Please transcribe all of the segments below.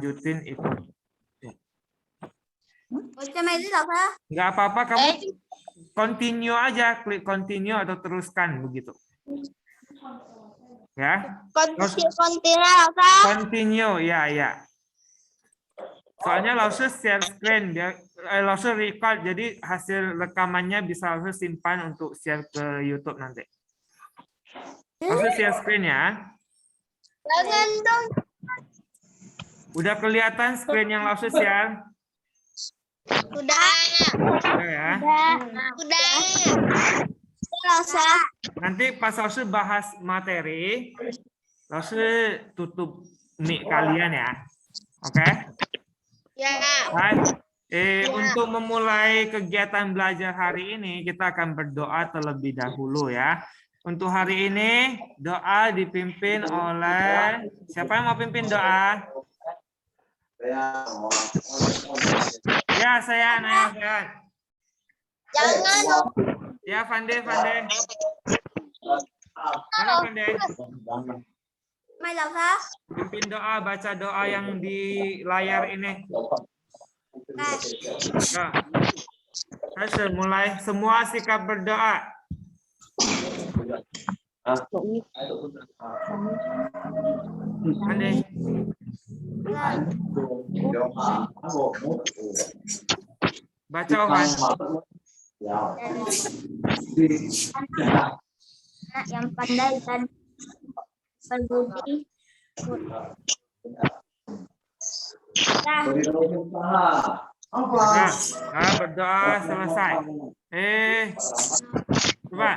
lanjutin itu. apa? Nggak apa-apa, kamu continue aja, klik continue atau teruskan begitu. Ya. Continue, ya. Soalnya langsung share screen, dia langsung record, jadi hasil rekamannya bisa langsung simpan untuk share ke YouTube nanti. Langsung share screen ya. Jangan dong. Udah kelihatan screen yang langsung share? Udah ya. Nanti pas langsung bahas materi, langsung tutup mic kalian ya. Oke? Ya. Untuk memulai kegiatan belajar hari ini, kita akan berdoa terlebih dahulu ya. Untuk hari ini, doa dipimpin oleh siapa yang mau pimpin doa? Ya, saya. Jangan. Ya, Fande. Mana Fande? Pimpin doa, baca doa yang di layar ini. Nah, mulai semua sikap berdoa. Fande. Baca Ohan. Yang pandai dan berbudi. Berdoa selesai. Coba.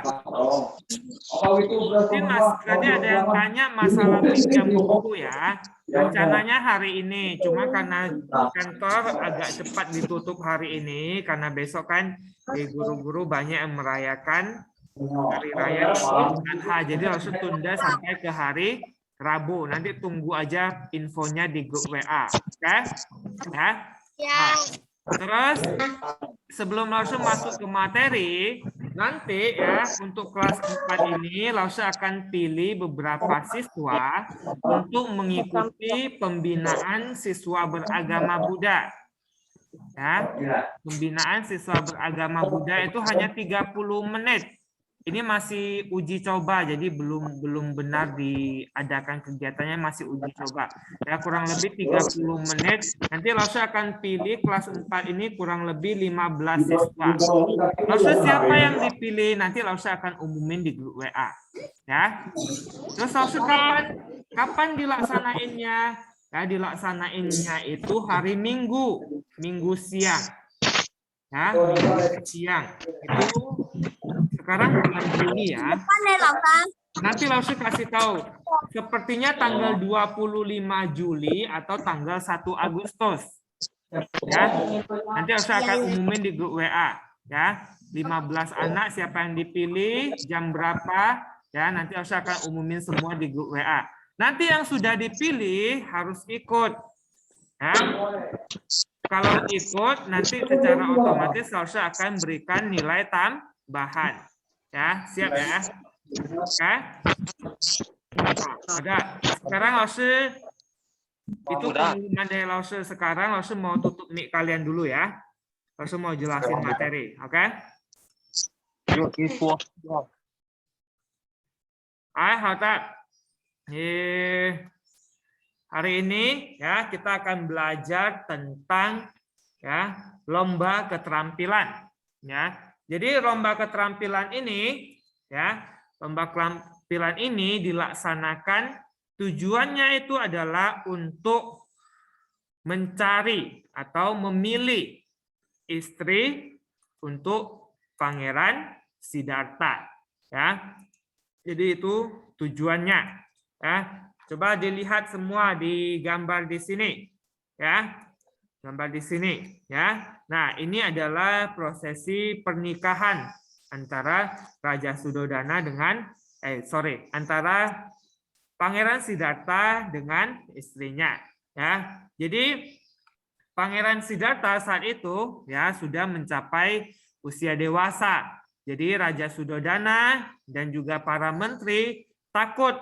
Tadi ada yang tanya masalah pinjam buku ya. Rencananya hari ini, cuma karena kantor agak cepat ditutup hari ini, karena besok kan guru-guru banyak yang merayakan hari raya Idul Adha, jadi langsung tunda sampai ke hari Rabu. Nanti tunggu aja infonya di grup WA, oke? Ya. Nah, terus sebelum langsung masuk ke materi, nanti ya untuk kelas 4 ini langsung akan pilih beberapa siswa untuk mengikuti pembinaan siswa beragama Buddha. Ya, pembinaan siswa beragama Buddha itu hanya 30 menit. Ini masih uji coba, jadi belum benar diadakan kegiatannya, masih uji coba. Ya, kurang lebih 30 menit. Nanti langsung akan pilih kelas 4 ini kurang lebih 15 siswa. Langsung siapa yang dipilih nanti langsung akan umumin di grup WA. Ya. Terus langsung kapan dilaksanainnya? Ya, dilaksanainnya itu hari Minggu siang. Ya, Minggu siang. Itu sekarang bulan Juli ya. Nanti langsung kasih tahu. Sepertinya tanggal 25 Juli atau tanggal 1 Agustus. Ya. Nanti langsung akan umumin di grup WA. Ya. 15 anak siapa yang dipilih, jam berapa. Ya, nanti langsung akan umumin semua di grup WA. Nanti yang sudah dipilih harus ikut. Ya. Kalau ikut, nanti secara otomatis langsung akan berikan nilai tambahan. Ya, siap ya. Oke. Ada. Sekarang langsung itu pengumuman dari langsung sekarang langsung mau tutup mic kalian dulu ya. Langsung mau jelasin materi, oke? Hari ini ya kita akan belajar tentang ya lomba keterampilan ya. Jadi lomba keterampilan ini ya, lomba keterampilan ini dilaksanakan tujuannya itu adalah untuk mencari atau memilih istri untuk Pangeran Siddhartha ya. Jadi itu tujuannya ya. Coba dilihat semua di gambar di sini ya. Gambar di sini ya. Nah, ini adalah prosesi pernikahan antara Raja Suddhodana dengan antara Pangeran Siddhartha dengan istrinya ya. Jadi Pangeran Siddhartha saat itu ya sudah mencapai usia dewasa. Jadi Raja Suddhodana dan juga para menteri takut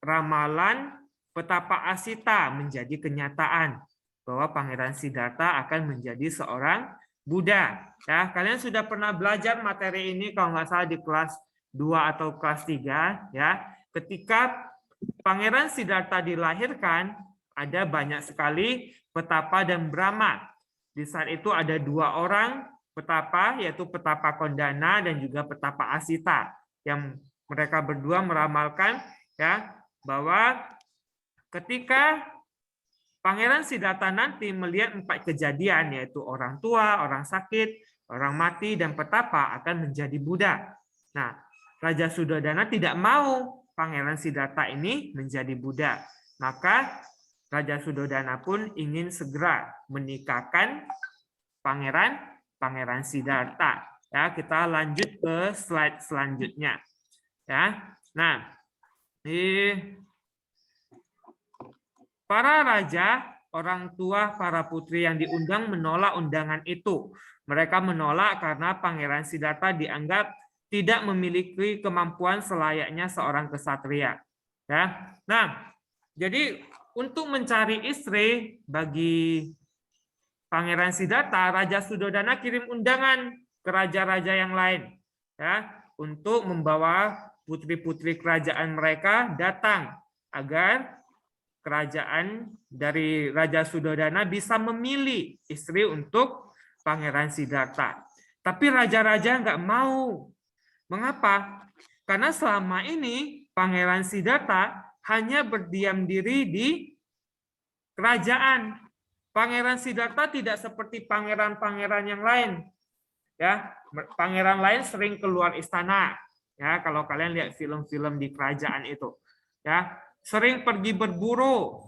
ramalan petapa Asita menjadi kenyataan bahwa Pangeran Siddhartha akan menjadi seorang Buddha. Ya, kalian sudah pernah belajar materi ini kalau nggak salah di kelas 2 atau kelas 3 ya. Ketika Pangeran Siddhartha dilahirkan, ada banyak sekali petapa dan Brahma. Di saat itu ada 2 orang petapa, yaitu petapa Kondana dan juga petapa Asita, yang mereka berdua meramalkan ya bahwa ketika Pangeran Siddhartha nanti melihat 4 kejadian, yaitu orang tua, orang sakit, orang mati, dan petapa akan menjadi Buddha. Nah, Raja Suddhodana tidak mau Pangeran Siddhartha ini menjadi Buddha. Maka Raja Suddhodana pun ingin segera menikahkan Pangeran Siddhartha. Ya, kita lanjut ke slide selanjutnya. Ya, nah, para raja, orang tua, para putri yang diundang menolak undangan itu. Mereka menolak karena Pangeran Siddhartha dianggap tidak memiliki kemampuan selayaknya seorang kesatria. Ya, nah, jadi untuk mencari istri bagi Pangeran Siddhartha, Raja Suddhodana kirim undangan ke raja-raja yang lain, ya, untuk membawa putri-putri kerajaan mereka datang agar kerajaan dari Raja Suddhodana bisa memilih istri untuk Pangeran Siddhartha. Tapi raja-raja nggak mau. Mengapa? Karena selama ini Pangeran Siddhartha hanya berdiam diri di kerajaan. Pangeran Siddhartha tidak seperti pangeran-pangeran yang lain. Ya, pangeran lain sering keluar istana. Ya, kalau kalian lihat film-film di kerajaan itu, ya, sering pergi berburu.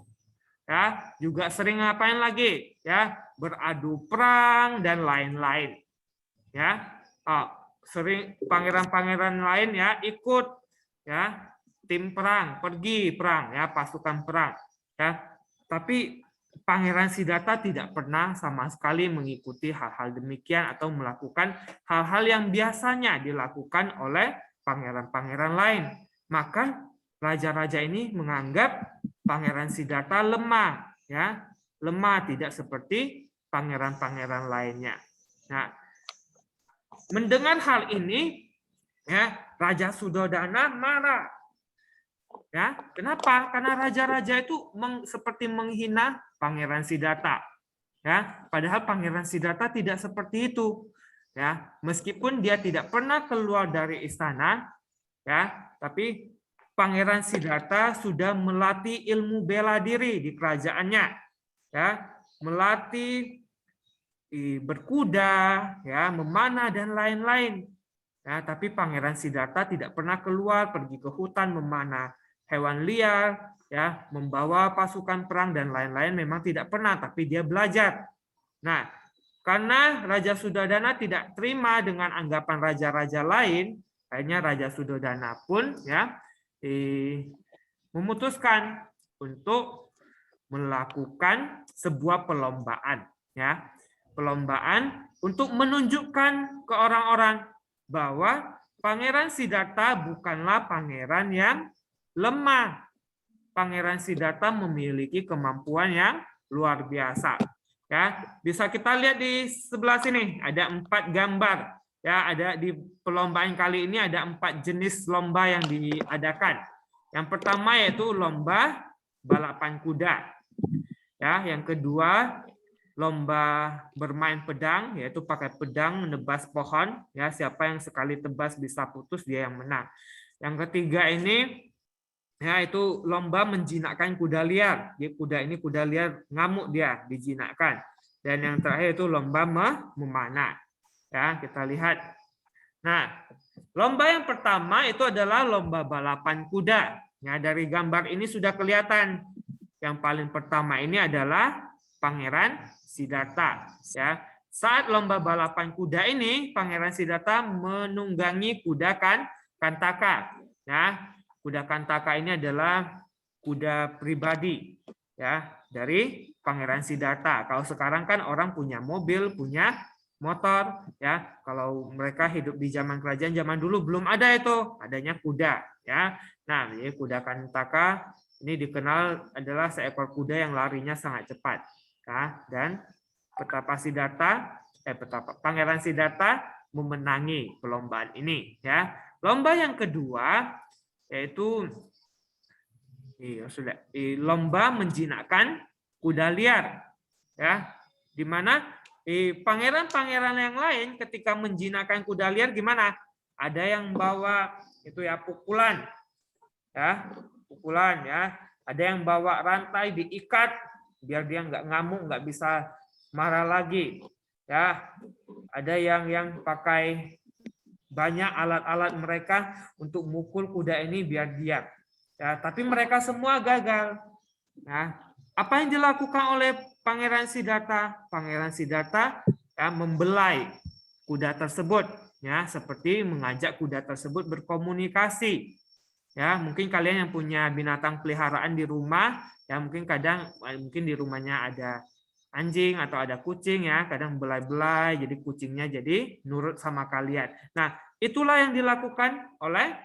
Ya, juga sering ngapain lagi? Ya, beradu perang dan lain-lain. Ya, sering pangeran-pangeran lain ya ikut ya tim perang, pergi perang ya, pasukan perang ya. Tapi Pangeran Siddhartha tidak pernah sama sekali mengikuti hal-hal demikian atau melakukan hal-hal yang biasanya dilakukan oleh pangeran-pangeran lain. Maka raja-raja ini menganggap Pangeran Siddhartha lemah ya, lemah, tidak seperti pangeran-pangeran lainnya. Nah, mendengar hal ini, ya, Raja Suddhodana marah. Ya, kenapa? Karena raja-raja itu seperti menghina Pangeran Siddhartha. Ya, padahal Pangeran Siddhartha tidak seperti itu. Ya, meskipun dia tidak pernah keluar dari istana, ya, tapi Pangeran Siddhartha sudah melatih ilmu bela diri di kerajaannya. Ya, melatih berkuda, ya, memanah dan lain-lain. Ya, tapi Pangeran Siddhartha tidak pernah keluar pergi ke hutan memanah hewan liar, ya, membawa pasukan perang dan lain-lain, memang tidak pernah, tapi dia belajar. Nah, karena Raja Suddhodana tidak terima dengan anggapan raja-raja lain, akhirnya Raja Suddhodana pun ya memutuskan untuk melakukan sebuah perlombaan, ya. Perlombaan untuk menunjukkan ke orang-orang bahwa Pangeran Siddhartha bukanlah pangeran yang lemah. Pangeran Siddhartha memiliki kemampuan yang luar biasa. Ya, bisa kita lihat di sebelah sini ada 4 gambar. Ya, ada di perlombaan kali ini ada 4 jenis lomba yang diadakan. Yang pertama yaitu lomba balapan kuda. Ya, yang kedua lomba bermain pedang, yaitu pakai pedang menebas pohon, ya, siapa yang sekali tebas bisa putus dia yang menang. Yang ketiga ini ya itu lomba menjinakkan kuda liar. Kuda ini kuda liar ngamuk dia dijinakkan. Dan yang terakhir itu lomba memanah. Ya, kita lihat. Nah, lomba yang pertama itu adalah lomba balapan kuda. Ya, dari gambar ini sudah kelihatan. Yang paling pertama ini adalah Pangeran Siddhartha. Ya, saat lomba balapan kuda ini, Pangeran Siddhartha menunggangi kuda Kantaka. Ya, kuda Kantaka ini adalah kuda pribadi, ya, dari Pangeran Siddhartha. Kalau sekarang kan orang punya mobil, punya motor, ya. Kalau mereka hidup di zaman kerajaan zaman dulu belum ada itu, adanya kuda, ya. Nah, ini kuda Kantaka Ini dikenal adalah seekor kuda yang larinya sangat cepat. Ya, dan Pangeran Siddhartha memenangi perlombaan ini. Ya, lomba yang kedua yaitu lomba menjinakkan kuda liar. Ya, di mana pangeran-pangeran yang lain ketika menjinakkan kuda liar gimana? Ada yang bawa itu ya pukulan, ya. Ada yang bawa rantai diikat biar dia nggak ngamuk, nggak bisa marah lagi, ya. Ada yang pakai banyak alat-alat mereka untuk mukul kuda ini biar diam, ya. Tapi mereka semua gagal. Nah, apa yang dilakukan oleh Pangeran Siddhartha? Pangeran Siddhartha ya, membelai kuda tersebut, ya, seperti mengajak kuda tersebut berkomunikasi. Ya, mungkin kalian yang punya binatang peliharaan di rumah, ya mungkin mungkin di rumahnya ada anjing atau ada kucing, ya, kadang belai-belai, jadi kucingnya jadi nurut sama kalian. Nah, itulah yang dilakukan oleh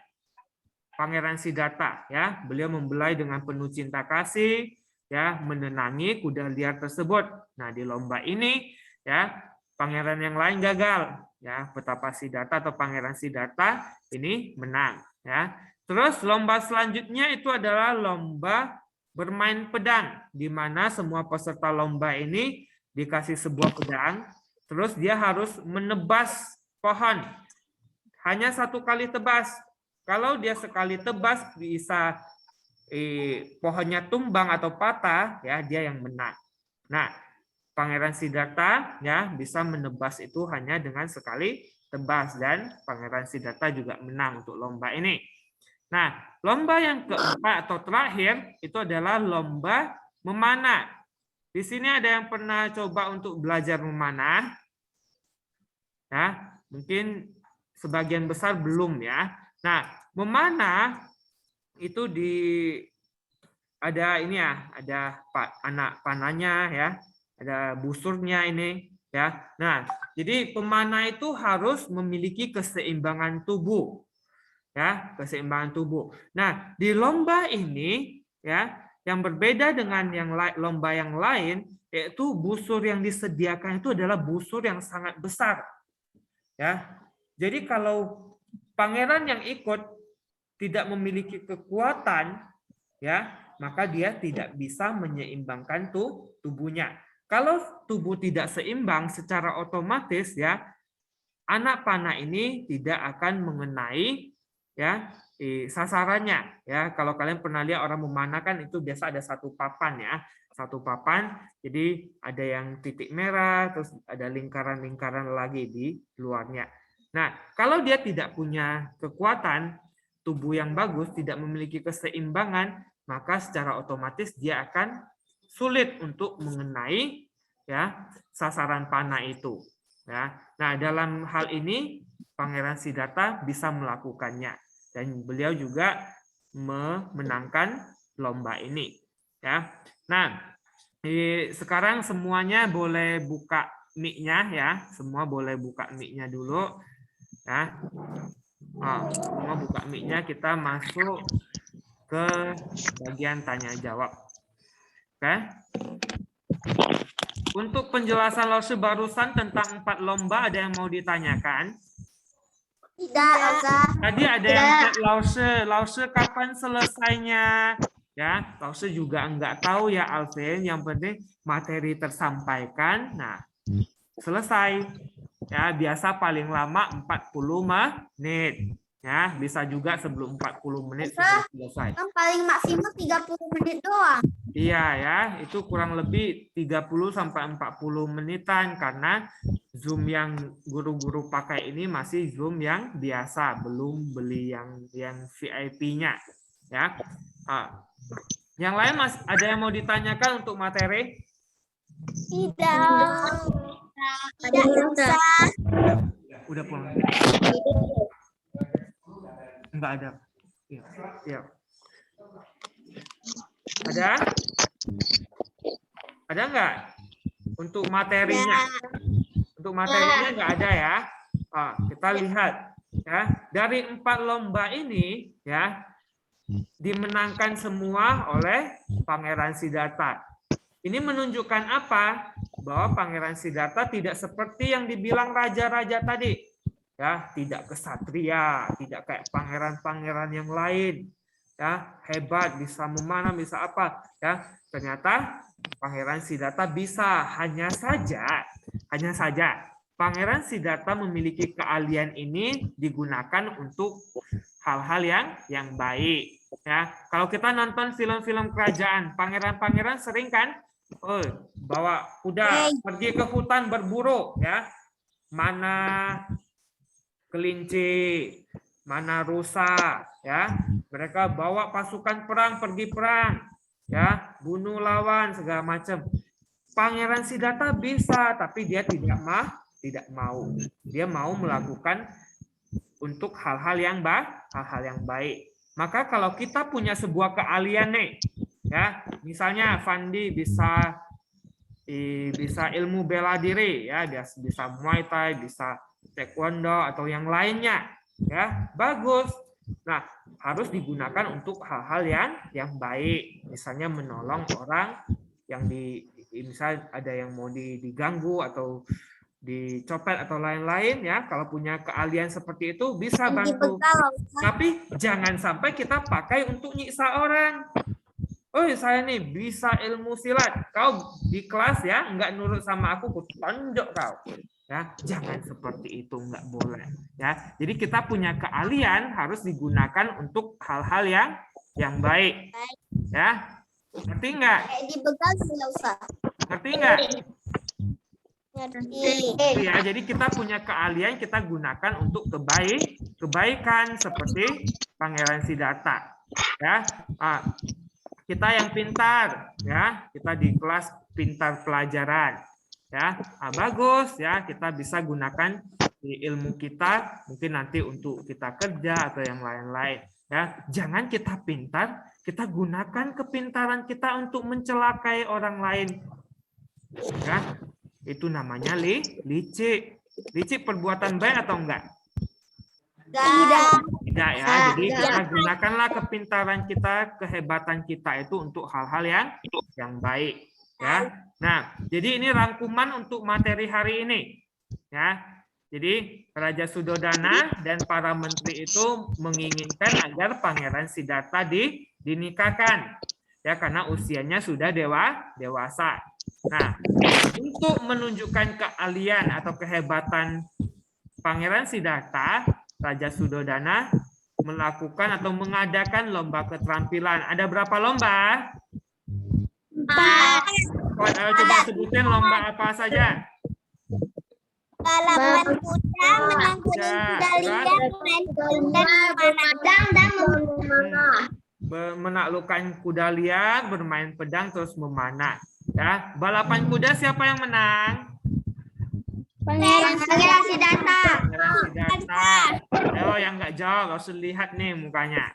Pangeran Siddhartha, ya. Beliau membelai dengan penuh cinta kasih, ya, menenangi kuda liar tersebut. Nah, di lomba ini, ya, pangeran yang lain gagal, ya. Petapa Siddhartha atau Pangeran Siddhartha ini menang, ya. Terus lomba selanjutnya itu adalah lomba bermain pedang, di mana semua peserta lomba ini dikasih sebuah pedang, terus dia harus menebas pohon. Hanya 1 kali tebas. Kalau dia sekali tebas bisa pohonnya tumbang atau patah, ya dia yang menang. Nah, Pangeran Siddhartha ya bisa menebas itu hanya dengan sekali tebas, dan Pangeran Siddhartha juga menang untuk lomba ini. Nah, lomba yang keempat atau terakhir itu adalah lomba memanah. Di sini ada yang pernah coba untuk belajar memanah? Ya, mungkin sebagian besar belum, ya. Nah, memanah itu ada ini ya, ada anak panahnya, ya, ada busurnya ini, ya. Nah, jadi pemanah itu harus memiliki keseimbangan tubuh. Ya, keseimbangan tubuh. Nah, di lomba ini ya, yang berbeda dengan lomba yang lain, yaitu busur yang disediakan itu adalah busur yang sangat besar. Ya. Jadi kalau pangeran yang ikut tidak memiliki kekuatan, ya, maka dia tidak bisa menyeimbangkan tubuhnya. Kalau tubuh tidak seimbang secara otomatis, ya, anak panah ini tidak akan mengenai, ya, sasarannya, ya. Kalau kalian pernah lihat orang memanah kan itu biasa ada 1 papan, ya, 1 papan, jadi ada yang titik merah, terus ada lingkaran-lingkaran lagi di luarnya. Nah, kalau dia tidak punya kekuatan tubuh yang bagus, tidak memiliki keseimbangan, maka secara otomatis dia akan sulit untuk mengenai, ya, sasaran panah itu, ya. Nah, dalam hal ini Pangeran Siddhartha bisa melakukannya, dan beliau juga memenangkan lomba ini, ya. Nah, sekarang semuanya boleh buka mic-nya, ya. Semua boleh buka mic-nya dulu, ya. Semua buka mic-nya, kita masuk ke bagian tanya jawab. Oke. Untuk penjelasan Lause barusan tentang 4 lomba, ada yang mau ditanyakan? Tidak, Ustaz. Tadi ada yang chat Lause kapan selesainya? Ya, Lause juga enggak tahu ya, Alvin. Yang penting materi tersampaikan. Nah, selesai. Ya, biasa paling lama 40 menit. Ya, bisa juga sebelum 40 menit sudah selesai. Kan paling maksimal 30 menit doang. Iya ya, itu kurang lebih 30 sampai 40 menitan, karena Zoom yang guru-guru pakai ini masih Zoom yang biasa, belum beli yang VIP-nya, ya. Yang lain ada yang mau ditanyakan untuk materi? Tidak. Tidak, Ustaz. Udah pulang. Enggak ada. Iya. Ada? Ada enggak? Untuk materinya? Untuk materinya enggak ada, ya. Kita lihat, ya. Dari 4 lomba ini, ya, dimenangkan semua oleh Pangeran Siddhartha. Ini menunjukkan apa? Bahwa Pangeran Siddhartha tidak seperti yang dibilang raja-raja tadi. Ya, tidak kesatria, tidak kayak pangeran-pangeran yang lain. Ya, hebat, bisa memanah, bisa apa? Ya, ternyata Pangeran Siddhartha bisa. Hanya saja Pangeran Siddhartha memiliki keahlian ini digunakan untuk hal-hal yang baik. Ya, kalau kita nonton film-film kerajaan, pangeran-pangeran sering kan, bawa kuda pergi ke hutan berburu, ya, mana kelinci, mana rusa, ya, mereka bawa pasukan perang pergi perang, ya, bunuh lawan segala macam. Pangeran Siddhartha bisa, tapi dia tidak mau. Dia mau melakukan untuk hal-hal yang baik. Maka kalau kita punya sebuah keahlian nih, ya, misalnya Fandi bisa ilmu bela diri, ya, dia bisa Muay Thai, bisa Taekwondo atau yang lainnya, ya, bagus. Nah, harus digunakan untuk hal-hal yang baik, misalnya menolong orang yang misal ada yang mau diganggu atau dicopet atau lain-lain, ya. Kalau punya keahlian seperti itu bisa bantu. Tapi jangan sampai kita pakai untuk nyiksa orang. Oh, saya nih bisa ilmu silat. Kau di kelas, ya, nggak nurut sama aku tonjok kau. Ya, jangan seperti itu, nggak boleh. Ya, jadi kita punya keahlian harus digunakan untuk hal-hal yang baik. Ya, ngerti nggak? Dibegal nggak usah. Ngerti nggak? Ya, jadi kita punya keahlian kita gunakan untuk kebaikan seperti Pangeran Siddhartha. Ya, kita yang pintar, ya, kita di kelas pintar pelajaran, ya, bagus, ya, kita bisa gunakan di ilmu kita mungkin nanti untuk kita kerja atau yang lain-lain. Ya, jangan kita pintar, kita gunakan kepintaran kita untuk mencelakai orang lain. Ya. Itu namanya licik. Licik perbuatan baik atau enggak? Tidak, ya. Jadi kita gunakanlah kepintaran kita, kehebatan kita itu untuk hal-hal yang baik, ya. Nah, jadi ini rangkuman untuk materi hari ini, ya. Jadi Raja Suddhodana dan para menteri itu menginginkan agar Pangeran Siddhartha dinikahkan, ya, karena usianya sudah dewasa. Nah, untuk menunjukkan keahlian atau kehebatan Pangeran Siddhartha, Raja Suddhodana melakukan atau mengadakan lomba keterampilan. Ada berapa lomba? 4. Coba sebutin lomba apa saja. Balapan kuda, menang kuda liar, main pedang dan memanah. Menaklukkan kuda liar, bermain pedang, terus memanah. Ya, balapan kuda siapa yang menang? Pangeran Siddhartha. Pangeran Siddhartha. Oh, yang nggak jawab, harus lihat nih mukanya.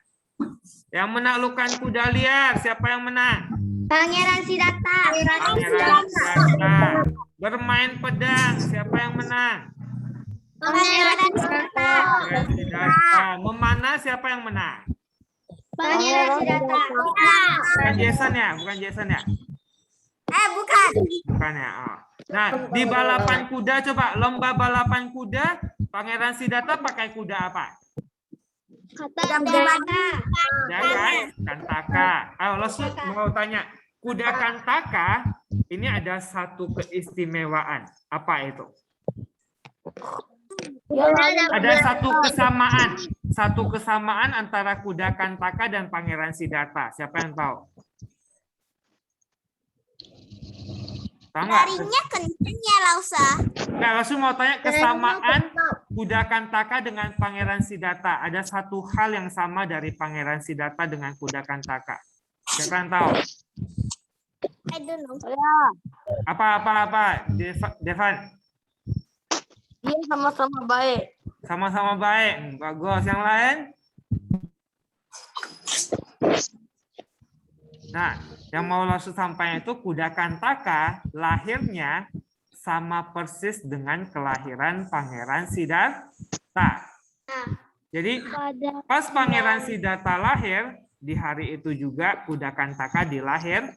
Yang menaklukkan kuda liar siapa yang menang? Pangeran Siddhartha. Pangeran Siddhartha. Bermain pedang siapa yang menang? Pangeran Siddhartha. Pangeran Siddhartha. Memanah siapa yang menang? Pangeran Siddhartha. Bukan Jason ya, bukan Jason ya. Bukan. Bukan ya. Oh. Nah, di balapan kuda coba, lomba balapan kuda, Pangeran Siddhartha pakai kuda apa? Ya kan? Kantaka. Ayo, mau tanya, kuda Kantaka ini ada satu keistimewaan. Apa itu? Ada satu kesamaan antara kuda Kantaka dan Pangeran Siddhartha. Siapa yang tahu? Larinya kenceng ya, Lausa. Nah, langsung mau tanya kesamaan kuda Kantaka dengan Pangeran Siddhartha. Ada satu hal yang sama dari Pangeran Siddhartha dengan kuda Kantaka. Siapa yang tahu? I don't know. Apa? Devan? Dia sama-sama baik. Sama-sama baik. Bagus. Yang lain? Nah, yang mau langsung sampaikan itu kuda Kantaka lahirnya sama persis dengan kelahiran Pangeran Siddhartha. Jadi pas Pangeran Siddhartha lahir, di hari itu juga kuda kantaka dilahirkan.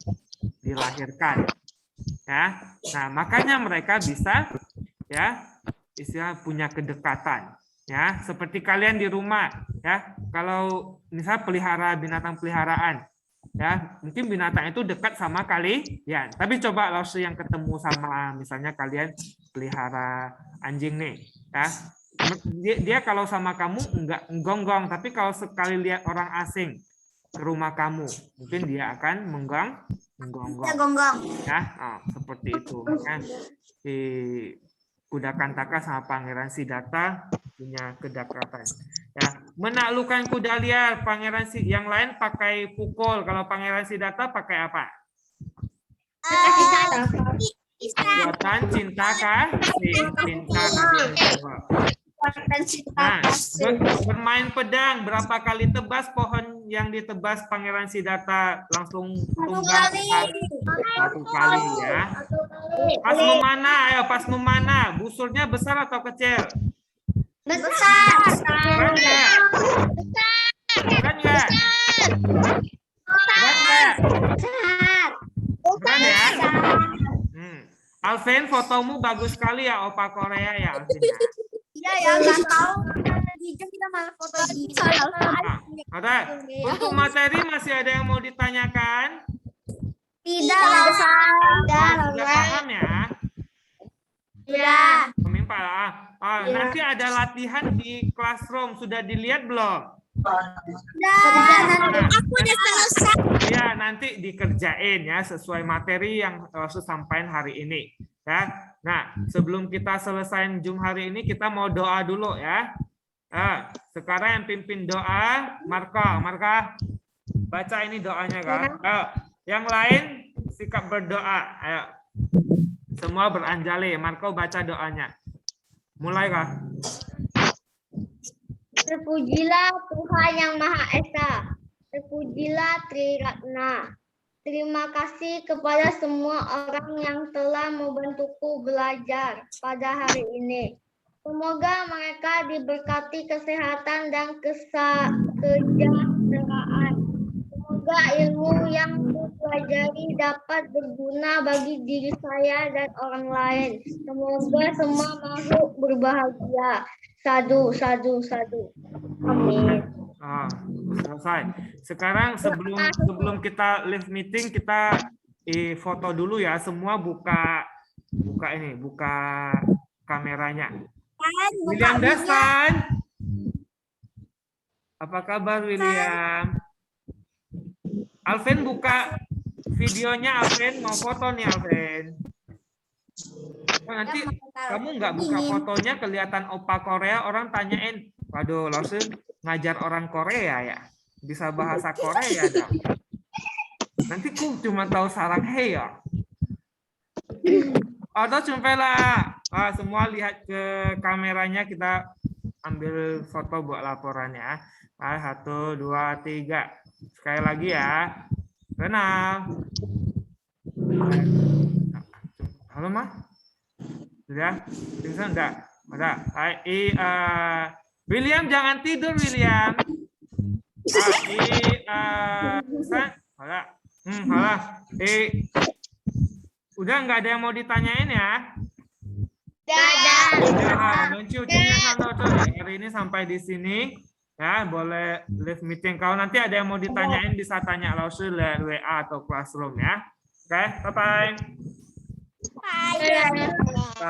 Ya. Nah, makanya mereka bisa ya istilah punya kedekatan. Ya, seperti kalian di rumah ya. Kalau misal pelihara binatang peliharaan ya, mungkin binatang itu dekat sama kalian. Tapi coba kalau yang ketemu sama misalnya kalian pelihara anjing nih, ya. Dia kalau sama kamu enggak gonggong, tapi kalau sekali lihat orang asing ke rumah kamu, mungkin dia akan menggonggong. Ya, seperti itu. Makanya di kuda kantaka sama Pangeran Siddhartha punya kedekatan. Ya, menaklukkan kuda liar, Pangeran yang lain pakai pukul. Kalau Pangeran Siddhartha pakai apa? Buatan cinta kasih. Nah, bermain pedang, berapa kali tebas pohon yang ditebas Pangeran Siddhartha langsung tumbang? Satu kali ya. Pas memanah, ayo pas memanah, busurnya besar atau kecil? Besar. Keren nggak? Keren nggak? Keren nggak? Keren ya? Alvin, fotomu bagus sekali ya, Opa Korea ya, Alvin. Iya ya, nggak tahu. Kita malah foto di Ada. Untuk materi masih ada yang mau ditanyakan? Tidak. Sudah paham ya? Ya. Pemimpin lah. Nanti ada latihan di classroom. Sudah dilihat belum? Aku udah selesai. Ya, nanti dikerjain ya sesuai materi yang sampaikan hari ini. Ya. Nah, sebelum kita selesai Zoom hari ini, kita mau doa dulu ya. Sekarang yang pimpin doa, Marka, baca ini doanya kan. Yang lain sikap berdoa. Ayo. Semua beranjali. Marco baca doanya. Mulai kah? Terpujilah Tuhan yang Maha Esa. Terpujilah Triratna. Terima kasih kepada semua orang yang telah membantuku belajar pada hari ini. Semoga mereka diberkati kesehatan dan kesejahteraan. Semoga ilmu yang dipelajari dapat berguna bagi diri saya dan orang lain. Semoga semua makhluk berbahagia. Sadu. Amin. Selesai. Sekarang sebelum kita live meeting, kita foto dulu ya. Semua buka kameranya. William Dastan. Apa kabar William? Alvin buka videonya. Alvin mau foto nih Alvin. Nanti kamu nggak buka fotonya kelihatan Opa Korea, orang tanyain, waduh langsung ngajar orang Korea ya, bisa bahasa Korea dong. Nanti ku cuma tahu sarang hei ya. Atau cumpailah. Semua lihat ke kameranya, kita ambil foto buat laporannya. 1, 2, 3. Sekali lagi ya. Renal. Halo Ma? Sudah? Bisa enggak? Ada. William jangan tidur William. Udah nggak ada yang mau ditanyain ya? Hari ini sampai di sini ya, boleh live meeting. Kalau nanti ada yang mau ditanyain bisa tanya langsung lewat WA atau classroom ya. Oke, bye-bye. Ya, bye-bye.